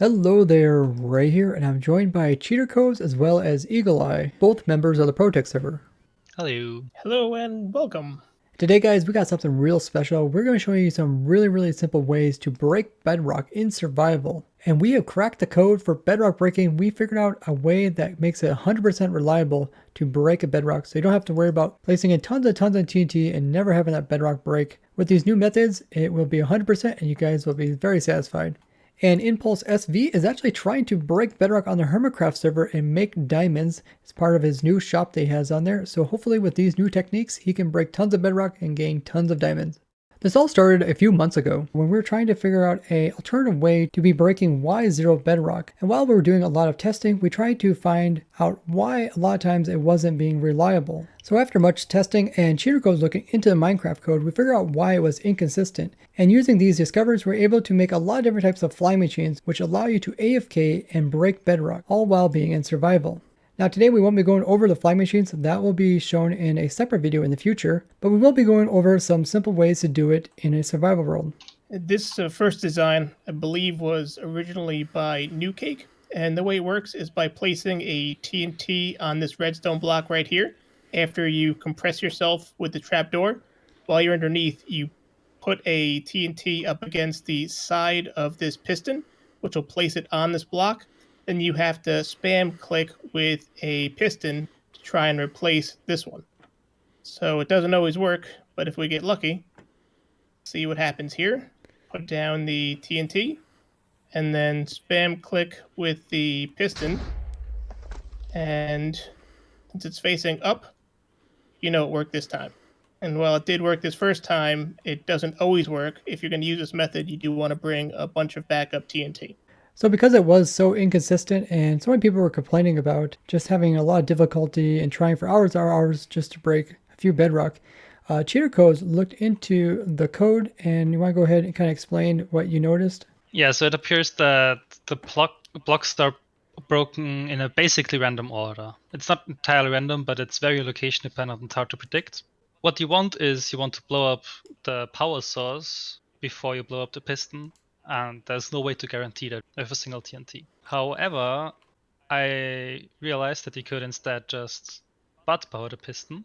Hello there, Ray here, and I'm joined by Cheater Codes as well as Eagle Eye, both members of the ProtoTech server. Hello. Hello and welcome. Today, guys, we got something real special. We're going to show you some really simple ways to break Bedrock in survival. And we have cracked the code for Bedrock breaking. We figured out a way that makes it 100% reliable to break a Bedrock, so you don't have to worry about placing in tons of TNT and never having that Bedrock break. With these new methods, it will be 100% and you guys will be very satisfied. And Impulse SV is actually trying to break Bedrock on the Hermitcraft server and make diamonds as part of his new shop that he has on there. So hopefully with these new techniques, he can break tons of Bedrock and gain tons of diamonds. This all started a few months ago when we were trying to figure out an alternative way to be breaking Y0 Bedrock. And while we were doing a lot of testing, we tried to find out why a lot of times it wasn't being reliable. So after much testing and cheater codes looking into the Minecraft code, we figured out why it was inconsistent. And using these discoveries, we're able to make a lot of different types of flying machines which allow you to AFK and break Bedrock, all while being in survival. Now today we won't be going over the flying machines, that will be shown in a separate video in the future, but we will be going over some simple ways to do it in a survival world. This first design, I believe, was originally by Newcake, and the way it works is by placing a TNT on this redstone block right here. After you compress yourself with the trapdoor, while you're underneath, you put a TNT up against the side of this piston, which will place it on this block. Then you have to spam click with a piston to try and replace this one. So it doesn't always work, but if we get lucky, see what happens here. Put down the TNT, and then spam click with the piston. And since it's facing up, you know it worked this time. And while it did work this first time, it doesn't always work. If you're going to use this method, you do want to bring a bunch of backup TNT. So because it was so inconsistent and so many people were complaining about just having a lot of difficulty and trying for hours just to break a few Bedrock, Cheater Codes looked into the code, and you want to go ahead and kind of explain what you noticed? Yeah, so it appears that the blocks are broken in a basically random order. It's not entirely random, but it's very location dependent and hard to predict. What you want is you want to blow up the power source before you blow up the piston, and there's no way to guarantee that with a single TNT. However, I realized that you could instead just butt power the piston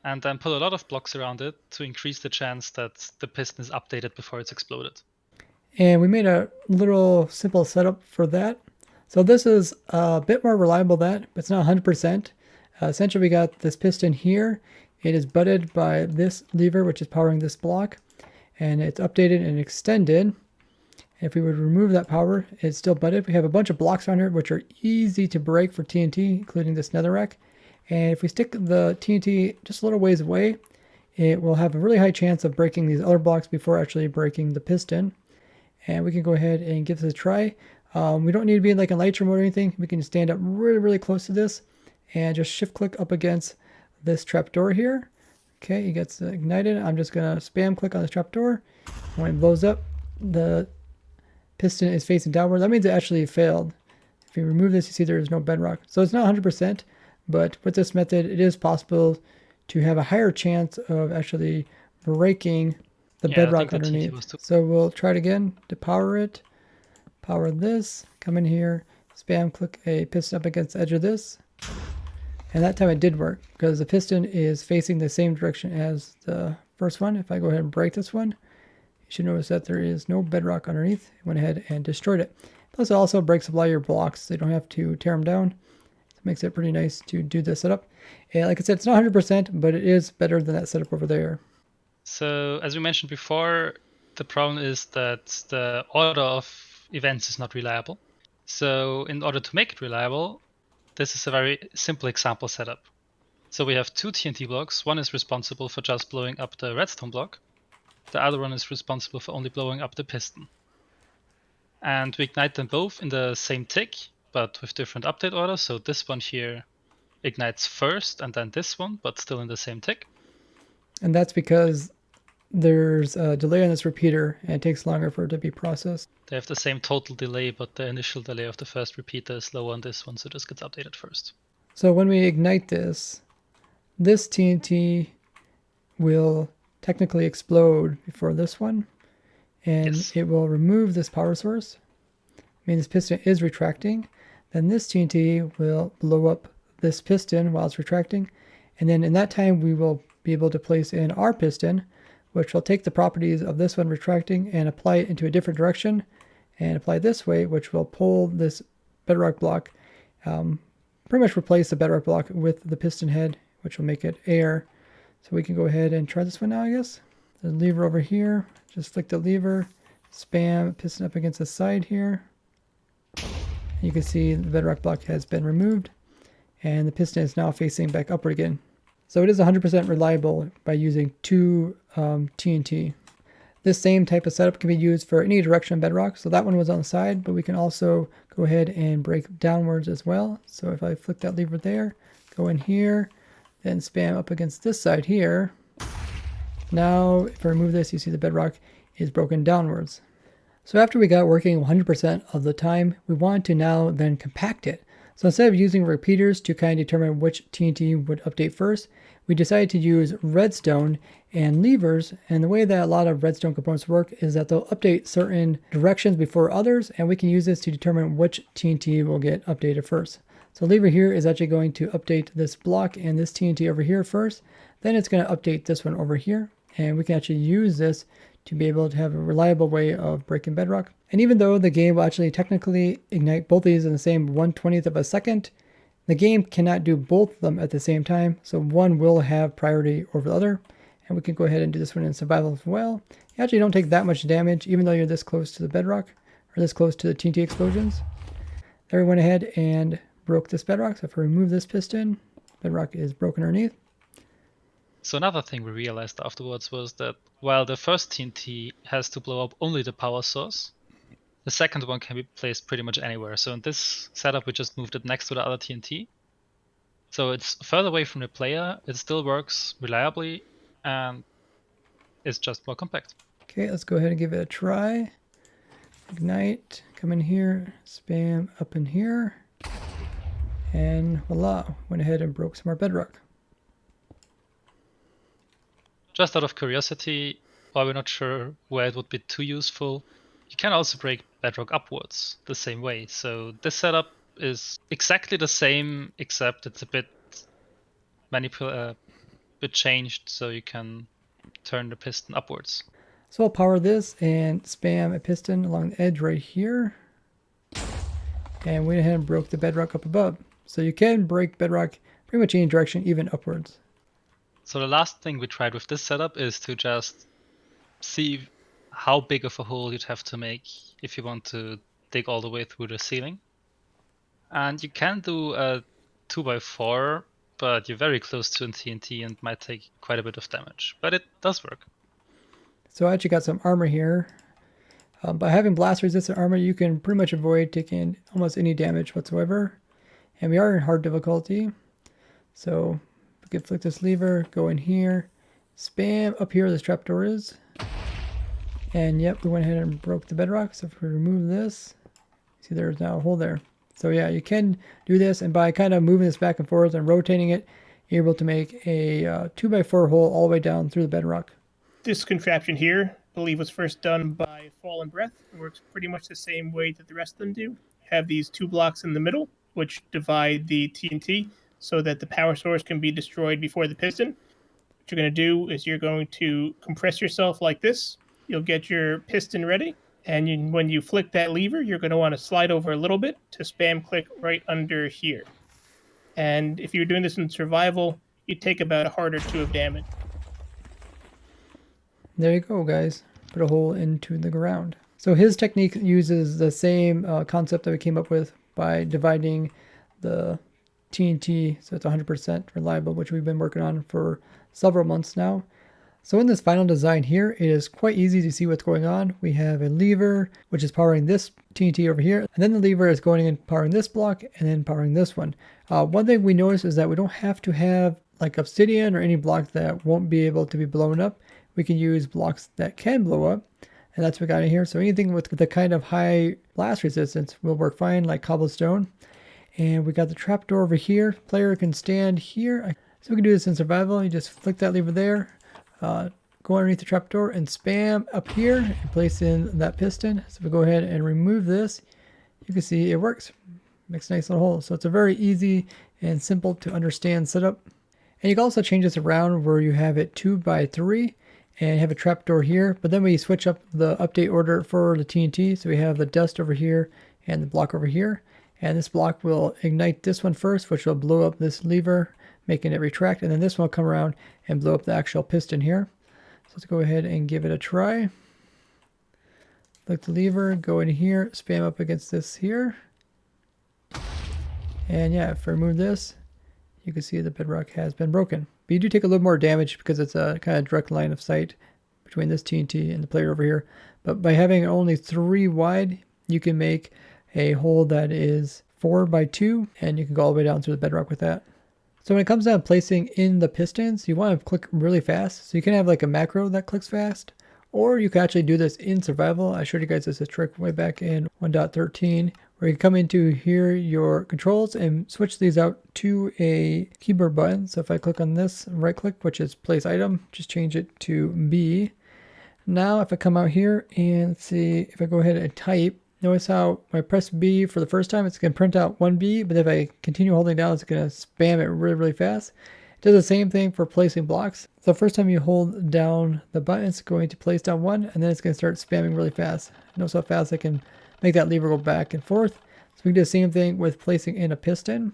and then put a lot of blocks around it to increase the chance that the piston is updated before it's exploded. And we made a little simple setup for that. So this is a bit more reliable than that, but it's not 100%. Essentially, we got this piston here. It is butted by this lever, which is powering this block. And it's updated and extended. If we would remove that power, it's still butted. We have a bunch of blocks on here which are easy to break for TNT, including this netherrack. And if we stick the TNT just a little ways away, it will have a really high chance of breaking these other blocks before actually breaking the piston. And we can go ahead and give this a try. We don't need to be in like a light mode or anything. We can stand up really close to this and just shift click up against this trapdoor here. Okay, it gets ignited. I'm just going to spam click on this trapdoor. When it blows up, the piston is facing downward. That means it actually failed. If you remove this, you see there is no Bedrock. So it's not 100%, but with this method, it is possible to have a higher chance of actually breaking the Bedrock underneath. So we'll try it again to power it. Power this, come in here, spam click a piston up against the edge of this. And that time it did work because the piston is facing the same direction as the first one. If I go ahead and break this one, you should notice that there is no Bedrock underneath. It went ahead and destroyed it. Plus it also breaks up a lot of your blocks. So you don't have to tear them down. It makes it pretty nice to do this setup. And like I said, it's not 100%, but it is better than that setup over there. So as we mentioned before, the problem is that the order of events is not reliable. So in order to make it reliable, this is a very simple example setup. So we have two TNT blocks. One is responsible for just blowing up the redstone block. The other one is responsible for only blowing up the piston. And we ignite them both in the same tick, but with different update orders. So this one here ignites first, and then this one, but still in the same tick. And that's because there's a delay on this repeater, and it takes longer for it to be processed. They have the same total delay, but the initial delay of the first repeater is lower on this one, so this gets updated first. So when we ignite this TNT will technically explode before this one, and it will remove this power source. means this piston is retracting. Then this TNT will blow up this piston while it's retracting. And then in that time, we will be able to place in our piston, which will take the properties of this one retracting and apply it into a different direction and apply it this way, which will pull this bedrock block, pretty much replace the bedrock block with the piston head, which will make it air. So we can go ahead and try this one now, I guess. The lever over here, just flick the lever, spam piston up against the side here. You can see the bedrock block has been removed and the piston is now facing back upward again. So it is 100% reliable by using two TNT. This same type of setup can be used for any direction of bedrock. So that one was on the side, but we can also go ahead and break downwards as well. So if I flick that lever there, go in here, then spam up against this side here. Now, if I remove this, you see the bedrock is broken downwards. So after we got working 100% of the time, we want to now then compact it. So instead of using repeaters to kind of determine which TNT would update first, we decided to use redstone and levers. And the way that a lot of redstone components work is that they'll update certain directions before others, and we can use this to determine which TNT will get updated first. So lever here is actually going to update this block and this TNT over here first. Then it's going to update this one over here. And we can actually use this to be able to have a reliable way of breaking bedrock. And even though the game will actually technically ignite both of these in the same 1/20th of a second, the game cannot do both of them at the same time. So one will have priority over the other. And we can go ahead and do this one in survival as well. You actually don't take that much damage, even though you're this close to the bedrock, or this close to the TNT explosions. There we went ahead and broke this bedrock. So if I remove this piston, bedrock is broken underneath. So another thing we realized afterwards was that while the first TNT has to blow up only the power source, the second one can be placed pretty much anywhere. So in this setup, we just moved it next to the other TNT. So it's further away from the player, it still works reliably, and it's just more compact. Okay, let's go ahead and give it a try. Ignite, come in here, spam up in here, and voila, went ahead and broke some more bedrock. Just out of curiosity, while we're not sure where it would be too useful, you can also break bedrock upwards the same way. So this setup is exactly the same, except it's a bit changed, so you can turn the piston upwards. So I'll power this and spam a piston along the edge right here. And went ahead and broke the bedrock up above. So you can break bedrock pretty much any direction, even upwards. So the last thing we tried with this setup is to just see how big of a hole you'd have to make if you want to dig all the way through the ceiling. And you can do a 2x4, but you're very close to a TNT and might take quite a bit of damage. But it does work. So I actually got some armor here. By having blast resistant armor, you can pretty much avoid taking almost any damage whatsoever. And we are in hard difficulty. So we can flick this lever, go in here, spam up here where this trapdoor is. And yep, we went ahead and broke the bedrock. So if we remove this, see there's now a hole there. So yeah, you can do this, and by kind of moving this back and forth and rotating it, you're able to make a 2x4 hole all the way down through the bedrock. This contraption here, I believe, was first done by Fallen Breath. It works pretty much the same way that the rest of them do. Have these two blocks in the middle, which divide the TNT so that the power source can be destroyed before the piston. What you're going to do is you're going to compress yourself like this. You'll get your piston ready. And when you flick that lever, you're going to want to slide over a little bit to spam click right under here. And if you're doing this in survival, you take about a heart or two of damage. There you go, guys. Put a hole into the ground. So his technique uses the same concept that we came up with by dividing the TNT so it's 100% reliable, which we've been working on for several months now. So in this final design here, it is quite easy to see what's going on. We have a lever, which is powering this TNT over here, and then the lever is going and powering this block, and then powering this one. One thing we notice is that we don't have to have like obsidian or any block that won't be able to be blown up. We can use blocks that can blow up, and that's what we got in here. So anything with the kind of high blast resistance will work fine, like cobblestone. And we got the trapdoor over here. Player can stand here. So we can do this in survival. You just flick that lever there. Go underneath the trapdoor and spam up here and place in that piston. So if we go ahead and remove this, you can see it works. Makes a nice little hole. So it's a very easy and simple to understand setup. And you can also change this around where you have it 2 by 3 and have a trapdoor here. But then we switch up the update order for the TNT. So we have the dust over here and the block over here. And this block will ignite this one first, which will blow up this lever, making it retract. And then this one will come around and blow up the actual piston here. So let's go ahead and give it a try. Click the lever, go in here, spam up against this here. And yeah, if I remove this, you can see the bedrock has been broken. But you do take a little more damage because it's a kind of direct line of sight between this TNT and the player over here. But by having only 3 wide, you can make a hole that is 4 by 2, and you can go all the way down through the bedrock with that. So when it comes down to placing in the pistons, you want to click really fast. So you can have like a macro that clicks fast, or you can actually do this in survival. I showed you guys this trick way back in 1.13, where you come into here, your controls, and switch these out to a keyboard button. So if I click on this, right click, which is place item, just change it to B. Now if I come out here and let's see, if I go ahead and type, notice how when I press B for the first time, it's going to print out 1B, but if I continue holding down, it's going to spam it really fast. It does the same thing for placing blocks. So first time you hold down the button, it's going to place down 1, and then it's going to start spamming really fast. Notice how fast I can make that lever go back and forth. So we can do the same thing with placing in a piston.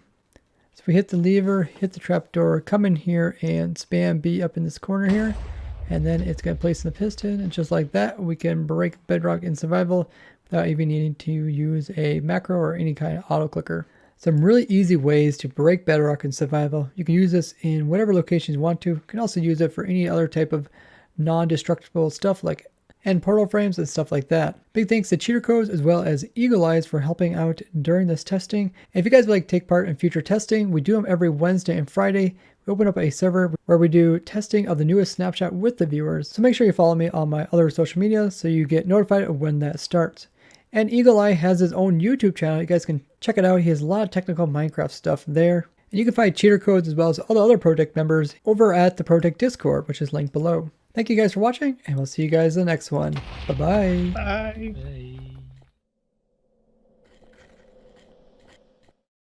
So if we hit the lever, hit the trapdoor, come in here and spam B up in this corner here, and then it's going to place in the piston, and just like that, we can break bedrock in survival without even needing to use a macro or any kind of auto clicker. Some really easy ways to break bedrock in survival. You can use this in whatever locations you want to. You can also use it for any other type of non-destructible stuff like end portal frames and stuff like that. Big thanks to Cheater Codes as well as Eagle Eyes for helping out during this testing. And if you guys would like to take part in future testing, we do them every Wednesday and Friday. We open up a server where we do testing of the newest snapshot with the viewers. So make sure you follow me on my other social media so you get notified of when that starts. And Eagle Eye has his own YouTube channel. You guys can check it out. He has a lot of technical Minecraft stuff there. And you can find Cheater Codes as well as all the other ProtoTech members over at the ProtoTech Discord, which is linked below. Thank you guys for watching, and we'll see you guys in the next one. Bye-bye. Bye. Hey.